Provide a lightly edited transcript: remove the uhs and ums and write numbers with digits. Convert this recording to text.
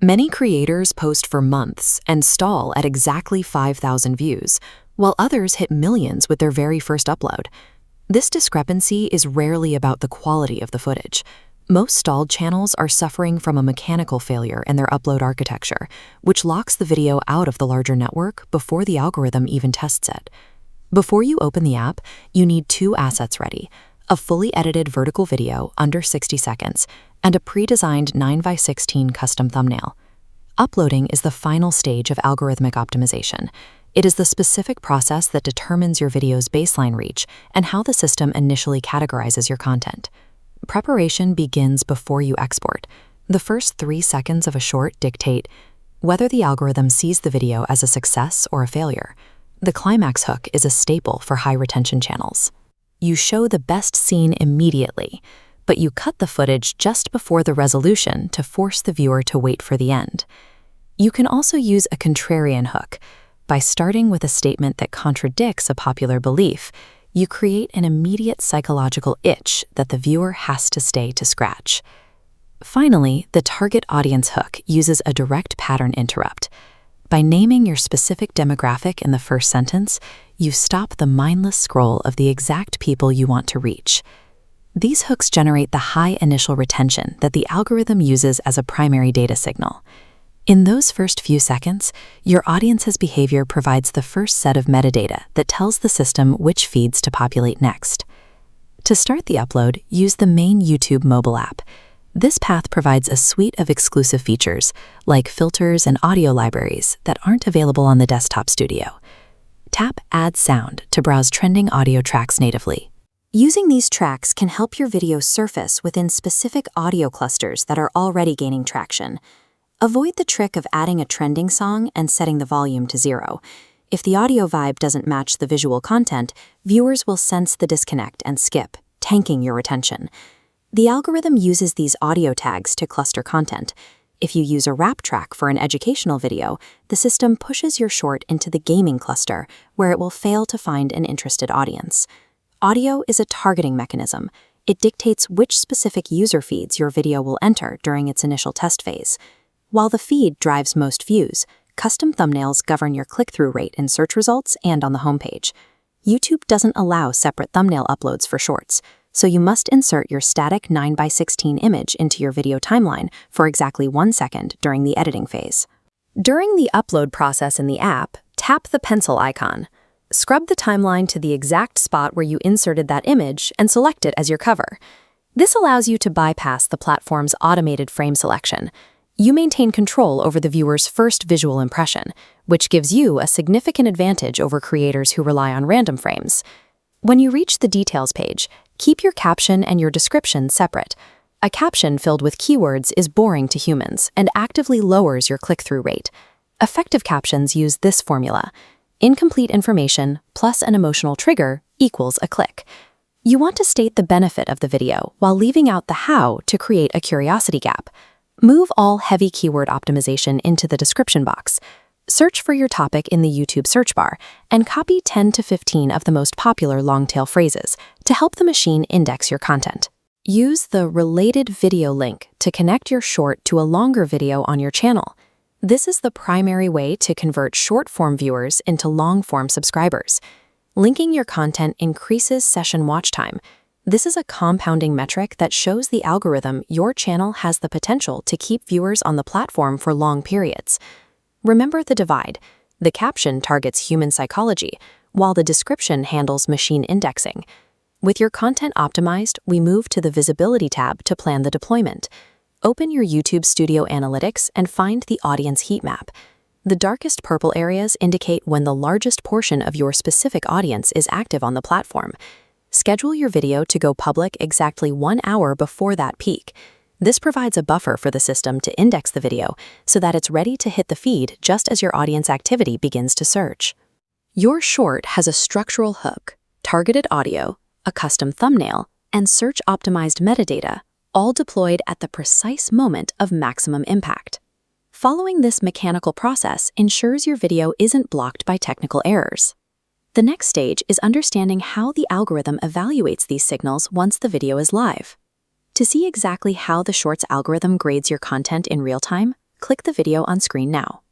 Many creators post for months and stall at exactly 5,000 views, while others hit millions with their very first upload. This discrepancy is rarely about the quality of the footage. Most stalled channels are suffering from a mechanical failure in their upload architecture, which locks the video out of the larger network before the algorithm even tests it. Before you open the app, you need two assets ready: a fully edited vertical video under 60 seconds and a pre-designed 9x16 custom thumbnail. Uploading is the final stage of algorithmic optimization. It is the specific process that determines your video's baseline reach and how the system initially categorizes your content. Preparation begins before you export. The first 3 seconds of a short dictate whether the algorithm sees the video as a success or a failure. The climax hook is a staple for high-retention channels. You show the best scene immediately, but you cut the footage just before the resolution to force the viewer to wait for the end. You can also use a contrarian hook. By starting with a statement that contradicts a popular belief, you create an immediate psychological itch that the viewer has to stay to scratch. Finally, the target audience hook uses a direct pattern interrupt. By naming your specific demographic in the first sentence, you stop the mindless scroll of the exact people you want to reach. These hooks generate the high initial retention that the algorithm uses as a primary data signal. In those first few seconds, your audience's behavior provides the first set of metadata that tells the system which feeds to populate next. To start the upload, use the main YouTube mobile app. This path provides a suite of exclusive features, like filters and audio libraries that aren't available on the desktop studio. Tap Add Sound to browse trending audio tracks natively. Using these tracks can help your video surface within specific audio clusters that are already gaining traction. Avoid the trick of adding a trending song and setting the volume to 0. If the audio vibe doesn't match the visual content, viewers will sense the disconnect and skip, tanking your retention. The algorithm uses these audio tags to cluster content. If you use a rap track for an educational video, the system pushes your short into the gaming cluster, where it will fail to find an interested audience. Audio is a targeting mechanism. It dictates which specific user feeds your video will enter during its initial test phase. While the feed drives most views, custom thumbnails govern your click-through rate in search results and on the homepage. YouTube doesn't allow separate thumbnail uploads for shorts, so you must insert your static 9x16 image into your video timeline for exactly 1 second during the editing phase. During the upload process in the app, tap the pencil icon. Scrub the timeline to the exact spot where you inserted that image and select it as your cover. This allows you to bypass the platform's automated frame selection. You maintain control over the viewer's first visual impression, which gives you a significant advantage over creators who rely on random frames. When you reach the details page, keep your caption and your description separate. A caption filled with keywords is boring to humans and actively lowers your click-through rate. Effective captions use this formula: incomplete information plus an emotional trigger equals a click. You want to state the benefit of the video while leaving out the how to create a curiosity gap. Move all heavy keyword optimization into the description box. Search for your topic in the YouTube search bar and copy 10 to 15 of the most popular long-tail phrases to help the machine index your content. Use the related video link to connect your short to a longer video on your channel. This is the primary way to convert short-form viewers into long-form subscribers. Linking your content increases session watch time. This is a compounding metric that shows the algorithm your channel has the potential to keep viewers on the platform for long periods. Remember the divide. The caption targets human psychology, while the description handles machine indexing. With your content optimized, we move to the Visibility tab to plan the deployment. Open your YouTube Studio Analytics and find the audience heat map. The darkest purple areas indicate when the largest portion of your specific audience is active on the platform. Schedule your video to go public exactly 1 hour before that peak. This provides a buffer for the system to index the video so that it's ready to hit the feed just as your audience activity begins to surge. Your short has a structural hook, targeted audio, a custom thumbnail, and search-optimized metadata, all deployed at the precise moment of maximum impact. Following this mechanical process ensures your video isn't blocked by technical errors. The next stage is understanding how the algorithm evaluates these signals once the video is live. To see exactly how the Shorts algorithm grades your content in real time, click the video on screen now.